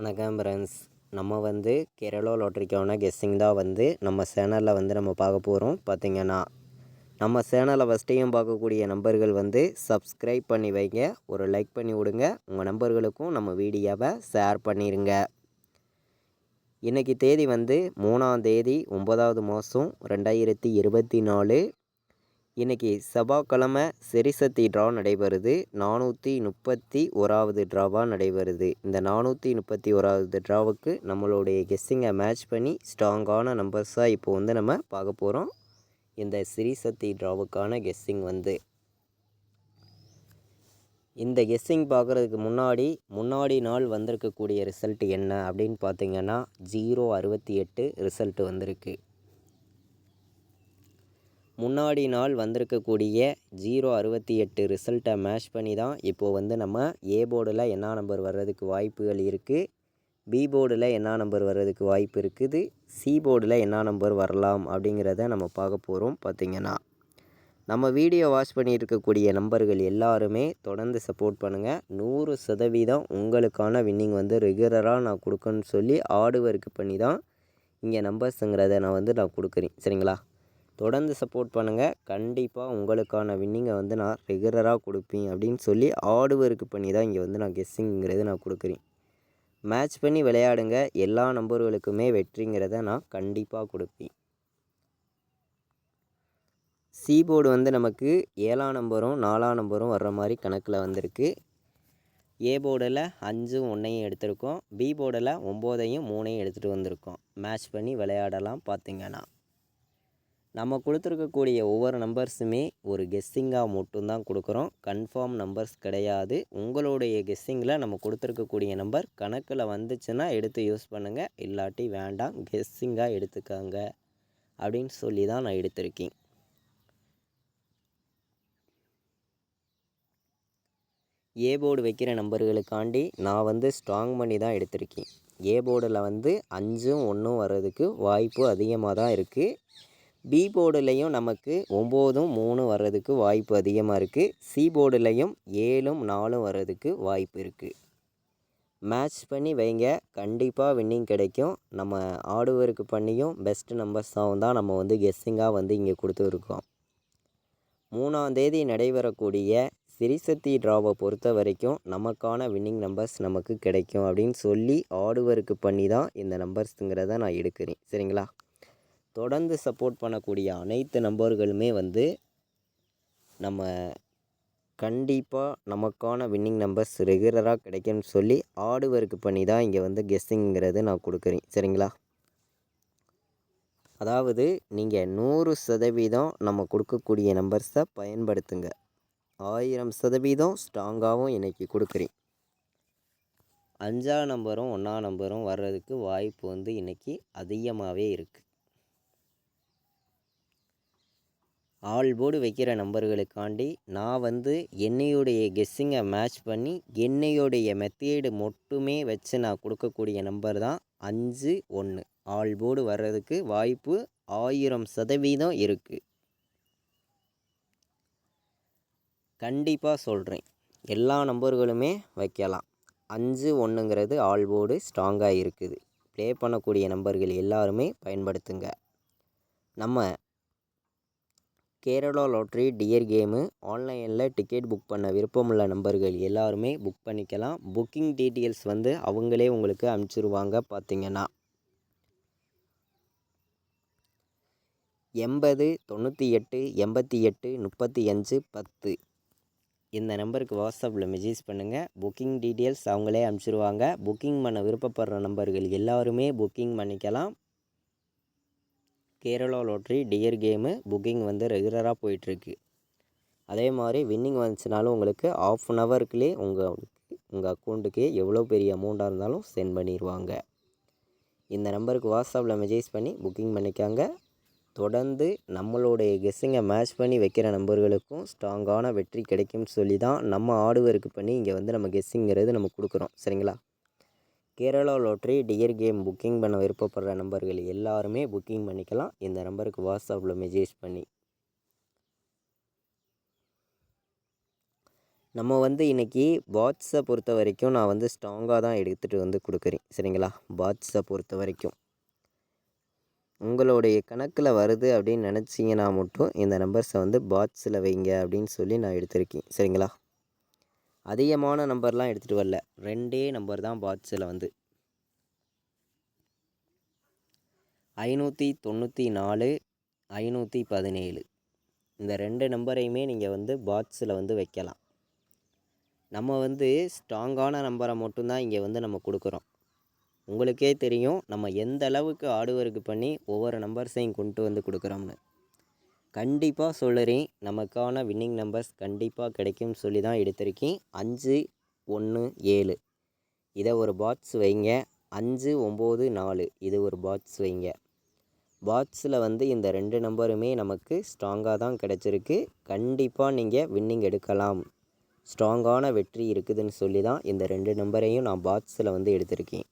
வணக்கம் ஃப்ரெண்ட்ஸ். நம்ம கேரளா லாட்ரிக்கான கெஸ்ஸிங் தான் நம்ம சேனலில் நம்ம பார்க்க போகிறோம். பார்த்திங்கன்னா நம்ம சேனலை ஃபஸ்ட் டைம் பார்க்கக்கூடிய நம்பர்கள் சப்ஸ்கிரைப் பண்ணி வைங்க, ஒரு லைக் பண்ணி விடுங்க, உங்கள் நம்பர்களுக்கும் நம்ம வீடியோவை ஷேர் பண்ணிடுங்க. இன்றைக்கி தேதி 3ஆம் தேதி 9வது மாதம் 2024. இன்றைக்கி செவ்வாய்க்கிழமை செரிசத்தி ட்ரா நடைபெறுது. 431வது ட்ராவாக நடைபெறுது. இந்த 431வது ட்ராவுக்கு நம்மளுடைய கெஸ்ஸிங்கை மேட்ச் பண்ணி ஸ்ட்ராங்கான நம்பர்ஸாக இப்போ நம்ம பார்க்க போகிறோம். இந்த செரிசத்தி ட்ராவுக்கான கெஸ்ஸிங் இந்த கெஸ்ஸிங் பார்க்குறதுக்கு முன்னாடி நாள் வந்திருக்கக்கூடிய ரிசல்ட் என்ன அப்படின்னு பார்த்திங்கன்னா 068 ரிசல்ட் வந்திருக்கு. முன்னாடி நாள் வந்திருக்கக்கூடிய 068 ரிசல்ட்டை மேட்ச் பண்ணி தான் இப்போது நம்ம ஏ போர்டில் என்ன நம்பர் வர்றதுக்கு வாய்ப்புகள் இருக்குது, பி போர்டில் என்ன நம்பர் வர்றதுக்கு வாய்ப்பு இருக்குது, சி போர்டில் என்ன நம்பர் வரலாம் அப்படிங்கிறத நம்ம பார்க்க போகிறோம். பார்த்திங்கன்னா நம்ம வீடியோ வாட்ச் பண்ணிட்டு இருக்கக்கூடிய நம்பர்கள் எல்லாருமே தொடர்ந்து சப்போர்ட் பண்ணுங்கள். 100% உங்களுக்கான வின்னிங் ரெகுலராக நான் கொடுக்கணும்னு சொல்லி ஹார்ட் ஒர்க் பண்ணி தான் இங்கே நம்பர்ஸுங்கிறத நான் கொடுக்குறேன். சரிங்களா? தொடர்ந்து சப்போர்ட் பண்ணுங்கள். கண்டிப்பாக உங்களுக்கான வின்னிங்கை நான் ரெகுலராக கொடுப்பேன் அப்படின்னு சொல்லி ஹார்ட் ஒர்க் பண்ணி தான் இங்கே நான் கெஸ்ஸிங்கிறது நான் கொடுக்குறேன். மேட்ச் பண்ணி விளையாடுங்க. எல்லா நம்பர்களுக்குமே வெற்றிங்கிறத நான் கண்டிப்பாக கொடுப்பேன். சி போர்டு நமக்கு 7ஆம் நம்பரும் 4ஆம் நம்பரும் வர்ற மாதிரி கணக்கில் வந்திருக்கு. ஏ போர்டில் 5ம் 1ஐயும் எடுத்திருக்கோம். பி போர்டில் 9ஐயும் 3ஐயும் எடுத்துகிட்டு வந்திருக்கோம். மேட்ச் பண்ணி விளையாடலாம். பார்த்திங்கன்னா நம்ம கொடுத்துருக்கக்கூடிய ஒவ்வொரு நம்பர்ஸுமே ஒரு கெஸ்ஸிங்காக மட்டும்தான் கொடுக்குறோம். கன்ஃபார்ம் நம்பர்ஸ் கிடையாது. உங்களுடைய கெஸ்ஸிங்கில் நம்ம கொடுத்துருக்கக்கூடிய நம்பர் கணக்கில் வந்துச்சுன்னா எடுத்து யூஸ் பண்ணுங்கள், இல்லாட்டி வேண்டாம், கெஸ்ஸிங்காக எடுத்துக்காங்க அப்படின்னு சொல்லி தான் நான் எடுத்திருக்கேன். ஏ போர்டு வைக்கிற நம்பர்களுக்காண்டி நான் ஸ்ட்ராங் பண்ணி தான் எடுத்திருக்கேன். ஏ போர்டில் 5ம் 1ம் வர்றதுக்கு வாய்ப்பு அதிகமாக தான் இருக்குது. பி போர்டுலேயும் நமக்கு 9ம் 3 வர்றதுக்கு வாய்ப்பு அதிகமாக இருக்குது. சி போர்டுலேயும் 7ம் 4 வர்றதுக்கு வாய்ப்பு இருக்குது. மேட்ச் பண்ணி வைங்க, கண்டிப்பாக வின்னிங் கிடைக்கும். நம்ம ஹார்ட் ஒர்க் பண்ணியும் பெஸ்ட் நம்பர்ஸாகவும் தான் நம்ம கெஸ்ஸிங்காக இங்கே கொடுத்துருக்கோம். 3ஆம் தேதி நடைபெறக்கூடிய சிரிசத்தி ட்ராவை பொறுத்த வரைக்கும் நமக்கான வின்னிங் நம்பர்ஸ் நமக்கு கிடைக்கும் அப்படின்னு சொல்லி ஹார்ட் ஒர்க் பண்ணி தான் இந்த நம்பர்ஸுங்கிறத நான் எடுக்கிறேன். சரிங்களா? தொடர்ந்து சப்போர்ட் பண்ணக்கூடிய அனைத்து நம்பர்களுமே நம்ம கண்டிப்பாக நமக்கான வின்னிங் நம்பர்ஸ் ரெகுலராக கிடைக்கும்னு சொல்லி ஹார்ட் ஒர்க் பண்ணி தான் இங்கே கெஸ்ஸிங்கிறது நான் கொடுக்குறேன். சரிங்களா? அதாவது நீங்கள் 100% நம்ம கொடுக்கக்கூடிய நம்பர்ஸை பயன்படுத்துங்க. 1000% ஸ்ட்ராங்காகவும் இன்றைக்கி கொடுக்குறேன். 5ஆம் நம்பரும் 1ஆம் நம்பரும் வர்றதுக்கு வாய்ப்பு இன்றைக்கி அதிகமாகவே இருக்குது. ஆல் போர்டு வைக்கிற நம்பர்களுக்காண்டி நான் என்னையுடைய கெஸ்ஸிங்கை மேட்ச் பண்ணி என்னையுடைய மெத்தேடு மட்டுமே வச்சு நான் கொடுக்கக்கூடிய நம்பர் தான் 5 1. ஆல் போர்டு வர்றதுக்கு வாய்ப்பு 1000% இருக்குது. கண்டிப்பாக சொல்கிறேன், எல்லா நம்பர்களுமே வைக்கலாம். 5 1ங்கிறது ஆல் போர்டு ஸ்ட்ராங்காக இருக்குது. ப்ளே பண்ணக்கூடிய நம்பர்கள் எல்லாருமே பயன்படுத்துங்க. நம்ம கேரளா லாட்ரி டியர் கேமு ஆன்லைனில் டிக்கெட் புக் பண்ண விருப்பமுள்ள நம்பர்கள் எல்லாருமே புக் பண்ணிக்கலாம். புக்கிங் டீட்டெயில்ஸ் அவங்களே உங்களுக்கு அனுப்பிச்சிருவாங்க. பார்த்திங்கன்னா 80 98 88 35 10 இந்த நம்பருக்கு வாட்ஸ்அப்பில் மெசேஜ் பண்ணுங்கள். புக்கிங் டீட்டெயில்ஸ் அவங்களே அனுப்பிச்சிருவாங்க. புக்கிங் பண்ண விருப்பப்படுற நம்பர்கள் எல்லாருமே புக்கிங் பண்ணிக்கலாம். Kerala lottery dear game booking ரெகுலராக போயிட்டுருக்கு. அதே மாதிரி வின்னிங் வந்துச்சுனாலும் உங்களுக்கு ½ அன் ஹவருக்குள்ளே உங்கள் அக்கௌண்ட்டுக்கு எவ்வளோ பெரிய அமௌண்ட்டாக இருந்தாலும் சென்ட் பண்ணிடுவாங்க. இந்த நம்பருக்கு வாட்ஸ்அப்பில் மெசேஜ் பண்ணி புக்கிங் பண்ணிக்காங்க. தொடர்ந்து நம்மளுடைய கெஸ்ஸிங்கை மேட்ச் பண்ணி வைக்கிற நம்பர்களுக்கும் ஸ்ட்ராங்கான வெற்றி கிடைக்கும்னு சொல்லி தான் நம்ம ஹார்ட் ஒர்க் பண்ணி இங்கே நம்ம கெஸ்ஸிங்கிறது நம்ம கொடுக்குறோம். சரிங்களா? Kerala lottery dear game booking பண்ண விருப்பப்படுற நம்பர்கள் எல்லாருமே புக்கிங் பண்ணிக்கலாம். இந்த நம்பருக்கு வாட்ஸ்அப்பில் மெசேஜ் பண்ணி நம்ம வந்து இன்றைக்கி பாட்ஸை பொறுத்த வரைக்கும் நான் வந்து ஸ்ட்ராங்காக தான் எடுத்துகிட்டு வந்து கொடுக்குறேன். சரிங்களா? பாட்ஸை பொறுத்த வரைக்கும் உங்களுடைய கணக்கில் வருது அப்படின்னு நினச்சிங்கன்னா மட்டும் இந்த நம்பர்ஸை வந்து பாட்ஸில் வைங்க அப்படின்னு சொல்லி நான் எடுத்திருக்கேன். சரிங்களா? அதிகமான நம்பர்லாம் எடுத்துகிட்டு வரல. 2 நம்பர் தான் பாட்ஸில் வந்து 594 517 இந்த 2 நம்பரையுமே நீங்கள் வந்து பாட்ஸில் வந்து வைக்கலாம். நம்ம வந்து ஸ்ட்ராங்கான நம்பரை மட்டும்தான் இங்கே வந்து நம்ம கொடுக்குறோம். உங்களுக்கே தெரியும் நம்ம எந்த அளவுக்கு ஹார்ட் ஒர்க் பண்ணி ஒவ்வொரு நம்பர்ஸையும் கொண்டு வந்து கொடுக்குறோம்னு. கண்டிப்பாக சொல்லுறேன், நமக்கான வின்னிங் நம்பர்ஸ் கண்டிப்பாக கிடைக்கும்னு சொல்லி தான் எடுத்திருக்கேன். 5 1 7 இதை ஒரு பாட்ஸ் வைங்க. 5 9 4 இது ஒரு பாட்ஸ் வைங்க. பாட்ஸில் வந்து இந்த 2 நம்பருமே நமக்கு ஸ்ட்ராங்காக தான் கிடச்சிருக்கு. கண்டிப்பாக நீங்கள் வின்னிங் எடுக்கலாம். ஸ்ட்ராங்கான வெற்றி இருக்குதுன்னு சொல்லி தான் இந்த 2 நம்பரையும் நான் பாட்ஸில் வந்து எடுத்திருக்கேன்.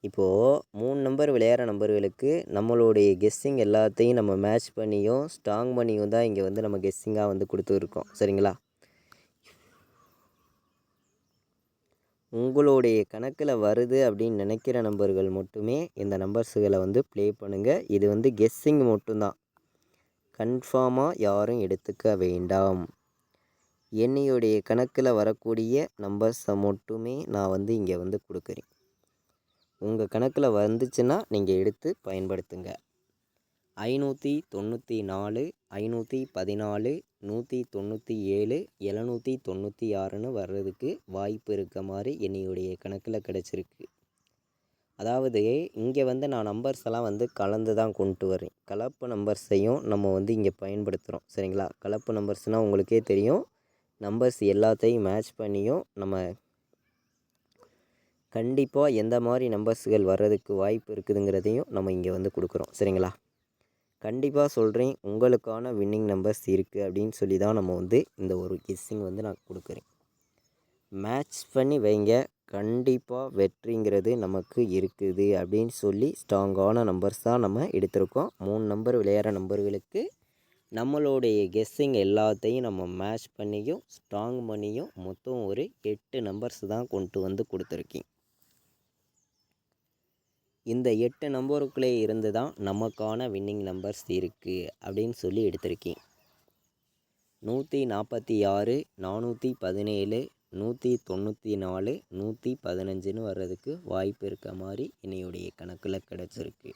இப்போது 3 நம்பர் விளையாடுற நம்பர்களுக்கு நம்மளுடைய கெஸ்ஸிங் எல்லாத்தையும் நம்ம மேட்ச் பண்ணியும் ஸ்ட்ராங் பண்ணியும் தான் இங்கே வந்து நம்ம கெஸ்ஸிங்காக வந்து கொடுத்துருக்கோம். சரிங்களா? உங்களுடைய கணக்கில் வருது அப்படின்னு நினைக்கிற நம்பர்கள் மட்டுமே இந்த நம்பர்ஸுகளை வந்து ப்ளே பண்ணுங்கள். இது வந்து கெஸ்ஸிங் மட்டும்தான், கன்ஃபார்மாக யாரும் எடுத்துக்க வேண்டாம். என்னையுடைய கணக்கில் வரக்கூடிய நம்பர்ஸை மட்டுமே நான் வந்து இங்கே வந்து கொடுக்குறேன். உங்கள் கணக்கில் வந்துச்சுன்னா நீங்கள் எடுத்து பயன்படுத்துங்க. 594 514 197 796 வர்றதுக்கு வாய்ப்பு இருக்க மாதிரி என்னையுடைய கணக்கில் கிடச்சிருக்கு. அதாவது இங்கே வந்து நான் நம்பர்ஸ் எல்லாம் வந்து கலந்து தான் கொண்டு வரேன். கலப்பு நம்பர்ஸையும் நம்ம வந்து இங்கே பயன்படுத்துகிறோம். சரிங்களா? கலப்பு நம்பர்ஸ்னால் உங்களுக்கே தெரியும், நம்பர்ஸ் எல்லாத்தையும் மேட்ச் பண்ணியும் நம்ம கண்டிப்பாக எந்த மாதிரி நம்பர்ஸுகள் வர்றதுக்கு வாய்ப்பு இருக்குதுங்கிறதையும் நம்ம இங்கே வந்து கொடுக்குறோம். சரிங்களா? கண்டிப்பாக சொல்கிறேன், உங்களுக்கான வின்னிங் நம்பர்ஸ் இருக்குது அப்படின்னு சொல்லி தான் நம்ம வந்து இந்த ஒரு கெஸ்ஸிங் வந்து நான் கொடுக்குறேன். மேட்ச் பண்ணி வைங்க. கண்டிப்பாக வெற்றிங்கிறது நமக்கு இருக்குது அப்படின்னு சொல்லி ஸ்ட்ராங்கான நம்பர்ஸ் தான் நம்ம எடுத்திருக்கோம். 3 நம்பர் விளையாடுற நம்பர்களுக்கு நம்மளுடைய கெஸ்ஸிங் எல்லாத்தையும் நம்ம மேட்ச் பண்ணியும் ஸ்ட்ராங் பண்ணியும் மொத்தம் ஒரு 8 நம்பர்ஸ் தான் கொண்டு வந்து கொடுத்துருக்கேன். இந்த 8 நம்பருக்குள்ளே இருந்து தான் நமக்கான வின்னிங் நம்பர்ஸ் இருக்குது அப்படின்னு சொல்லி எடுத்திருக்கேன். 146 417 194 115 வர்றதுக்கு வாய்ப்பு இருக்க மாதிரி என்னையுடைய கணக்கில் கிடச்சிருக்கு.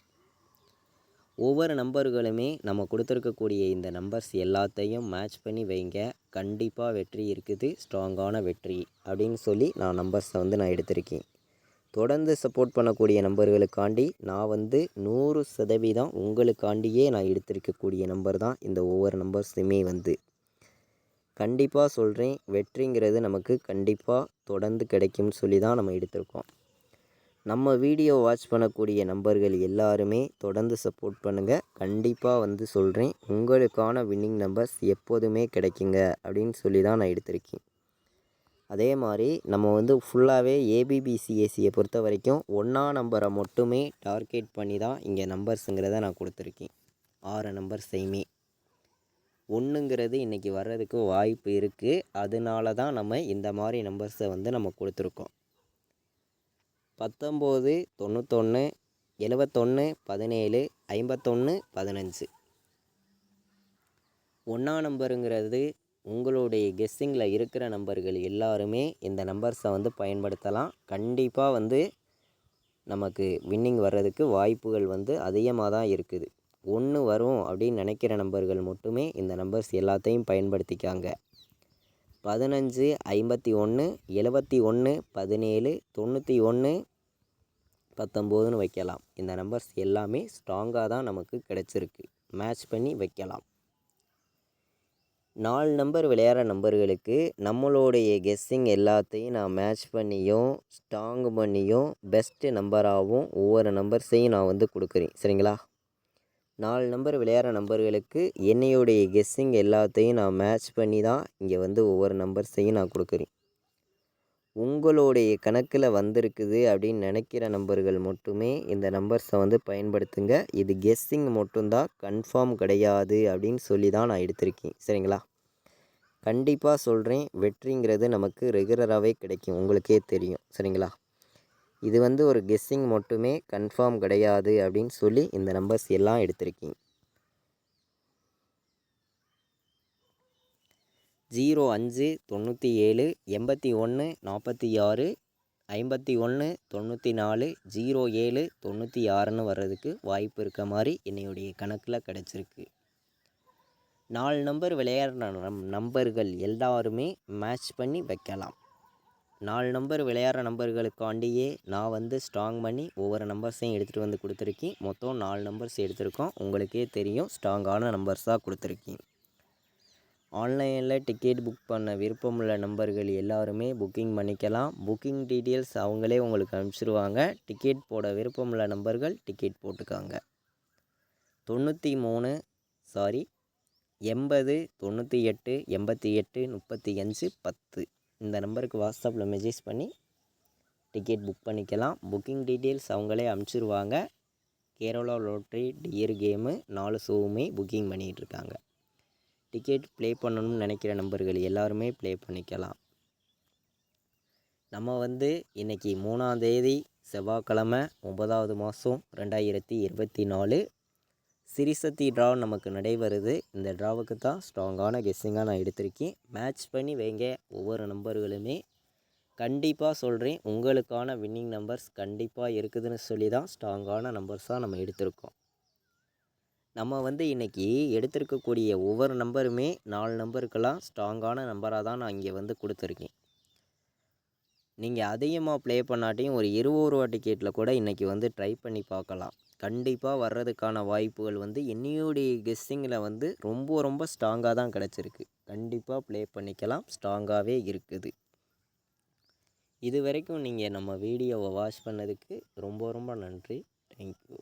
ஒவ்வொரு நம்பர்களுமே நம்ம கொடுத்துருக்கக்கூடிய இந்த நம்பர்ஸ் எல்லாத்தையும் மேட்ச் பண்ணி வைங்க. கண்டிப்பாக வெற்றி இருக்குது, ஸ்ட்ராங்கான வெற்றி அப்படின்னு சொல்லி நான் நம்பர்ஸை வந்து நான் எடுத்திருக்கேன். தொடர்ந்து சப்போர்ட் பண்ணக்கூடிய நம்பர்களுக்காண்டி நான் வந்து 100% உங்களுக்காண்டியே நான் எடுத்திருக்கக்கூடிய நம்பர் தான் இந்த ஒவ்வொரு நம்பர்ஸுமே வந்து. கண்டிப்பாக சொல்கிறேன், வெற்றிங்கிறது நமக்கு கண்டிப்பாக தொடர்ந்து கிடைக்கும்னு சொல்லி தான் நம்ம எடுத்திருக்கோம். நம்ம வீடியோ வாட்ச் பண்ணக்கூடிய நம்பர்கள் எல்லாருமே தொடர்ந்து சப்போர்ட் பண்ணுங்கள். கண்டிப்பாக வந்து சொல்கிறேன், உங்களுக்கான வின்னிங் நம்பர்ஸ் எப்போதுமே கிடைக்குங்க அப்படின்னு சொல்லி தான் நான் எடுத்திருக்கேன். அதே மாதிரி நம்ம வந்து ஃபுல்லாகவே ஏபிபிசிஎஸ்சியை பொறுத்த வரைக்கும் 1ஆம் நம்பரை மட்டுமே டார்கெட் பண்ணி தான் இங்கே நம்பர்ஸுங்கிறத நான் கொடுத்துருக்கேன். 6 நம்பர்ஸையுமே 1ங்கிறது இன்றைக்கி வர்றதுக்கு வாய்ப்பு இருக்குது. அதனால தான் நம்ம இந்த மாதிரி நம்பர்ஸை வந்து நம்ம கொடுத்துருக்கோம். 19 91 71 17 51 15 1ஆம் நம்பருங்கிறது உங்களுடைய கெஸ்ஸிங்கில் இருக்கிற நம்பர்கள் எல்லாருமே இந்த நம்பர்ஸை வந்து பயன்படுத்தலாம். கண்டிப்பாக வந்து நமக்கு வின்னிங் வர்றதுக்கு வாய்ப்புகள் வந்து அதிகமாக தான் இருக்குது. 1 வரும் அப்படின்னு நினைக்கிற நம்பர்கள் மட்டுமே இந்த நம்பர்ஸ் எல்லாத்தையும் பயன்படுத்திக்காங்க. 15 51 71 17 91 19 வைக்கலாம். இந்த நம்பர்ஸ் எல்லாமே ஸ்ட்ராங்காக தான் நமக்கு கிடச்சிருக்கு. மேட்ச் பண்ணி வைக்கலாம். 4 நம்பர் விளையாடுற நம்பர்களுக்கு நம்மளுடைய கெஸ்ஸிங் எல்லாத்தையும் நான் மேட்ச் பண்ணியும் ஸ்ட்ராங் பண்ணியும் பெஸ்ட்டு நம்பராகவும் ஒவ்வொரு நம்பர்ஸையும் நான் வந்து கொடுக்குறேன். சரிங்களா? 4 நம்பர் விளையாடுற நம்பர்களுக்கு என்னையுடைய கெஸ்ஸிங் எல்லாத்தையும் நான் மேட்ச் பண்ணி தான் இங்கே வந்து ஒவ்வொரு நம்பர்ஸையும் நான் கொடுக்குறேன். உங்களுடைய கணக்கில் வந்திருக்குது அப்படின்னு நினைக்கிற நம்பர்கள் மட்டுமே இந்த நம்பர்ஸை வந்து பயன்படுத்துங்க. இது கெஸ்ஸிங் மட்டும்தான், கன்ஃபார்ம் கிடையாது அப்படின்னு சொல்லி தான் நான் எடுத்திருக்கேன். சரிங்களா? கண்டிப்பாக சொல்கிறேன், வெற்றிங்கிறது நமக்கு ரெகுலராகவே கிடைக்கும், உங்களுக்கே தெரியும். சரிங்களா? இது வந்து ஒரு கெஸ்ஸிங் மட்டுமே, கன்ஃபார்ம் கிடையாது அப்படின்னு சொல்லி இந்த நம்பர்ஸ் எல்லாம் எடுத்திருக்கீங்க. 05 97 81 46 51 94 07 96ன்னு வர்றதுக்கு வாய்ப்பு இருக்க மாதிரி என்னுடைய கணக்கில் கிடச்சிருக்கு. 4 நம்பர் விளையாடுற நம்பர்கள் எல்லாருமே மேட்ச் பண்ணி வைக்கலாம். 4 நம்பர் விளையாடுற நம்பர்களுக்காண்டியே நான் வந்து ஸ்ட்ராங் பண்ணி ஒவ்வொரு நம்பர்ஸையும் எடுத்துகிட்டு வந்து கொடுத்துருக்கேன். மொத்தம் 4 நம்பர்ஸ் எடுத்திருக்கோம். உங்களுக்கே தெரியும், ஸ்ட்ராங்கான நம்பர்ஸாக கொடுத்துருக்கேன். ஆன்லைனில் டிக்கெட் புக் பண்ண விருப்பமுள்ள நம்பர்கள் எல்லாருமே புக்கிங் பண்ணிக்கலாம். புக்கிங் டீட்டெயில்ஸ் அவங்களே உங்களுக்கு அனுப்பிச்சிடுவாங்க. டிக்கெட் போட விருப்பமுள்ள நம்பர்கள் டிக்கெட் போட்டுக்காங்க. 80 98 88 35 10 இந்த நம்பருக்கு வாட்ஸ்அப்பில் மெசேஜ் பண்ணி டிக்கெட் புக் பண்ணிக்கலாம். புக்கிங் டீட்டெயில்ஸ் அவங்களே அனுப்பிச்சிருவாங்க. கேரளா லாட்ரி டியர் கேமு 4 ஷோவுமே புக்கிங் பண்ணிகிட்ருக்காங்க. டிக்கெட் ப்ளே பண்ணணும்னு நினைக்கிற நம்பர்கள் எல்லாருமே ப்ளே பண்ணிக்கலாம். நம்ம வந்து இன்றைக்கி 3ஆம் தேதி செவ்வாய்க்கிழமை 9வது மாதம் 2024 சிரிசக்தி ட்ரா நமக்கு நடைபெறுது. இந்த ட்ராவுக்கு தான் ஸ்ட்ராங்கான கெஸ்ஸிங்காக நான் எடுத்திருக்கேன். மேட்ச் பண்ணி வைங்க ஒவ்வொரு நம்பர்களுமே. கண்டிப்பாக சொல்கிறேன், உங்களுக்கான வின்னிங் நம்பர்ஸ் கண்டிப்பாக இருக்குதுன்னு சொல்லி தான் ஸ்ட்ராங்கான நம்பர்ஸாக நம்ம எடுத்திருக்கோம். நம்ம வந்து இன்றைக்கி எடுத்திருக்கக்கூடிய ஒவ்வொரு நம்பருமே 4 நம்பருக்கெல்லாம் ஸ்ட்ராங்கான நம்பராக தான் நான் இங்கே வந்து கொடுத்துருக்கேன். நீங்கள் அதிகமாக ப்ளே பண்ணாட்டியும் ஒரு 20 ரூபா டிக்கெட்டில் கூட இன்றைக்கி வந்து ட்ரை பண்ணி பார்க்கலாம். கண்டிப்பாக வர்றதுக்கான வாய்ப்புகள் வந்து என்னையுடைய கெஸ்ஸிங்கில் வந்து ரொம்ப ரொம்ப ஸ்ட்ராங்காக தான் கிடச்சிருக்கு. கண்டிப்பாக ப்ளே பண்ணிக்கலாம், ஸ்ட்ராங்காகவே இருக்குது. இது வரைக்கும் நீங்கள் நம்ம வீடியோவை வாட்ச் பண்ணதுக்கு ரொம்ப ரொம்ப நன்றி. தேங்க்யூ.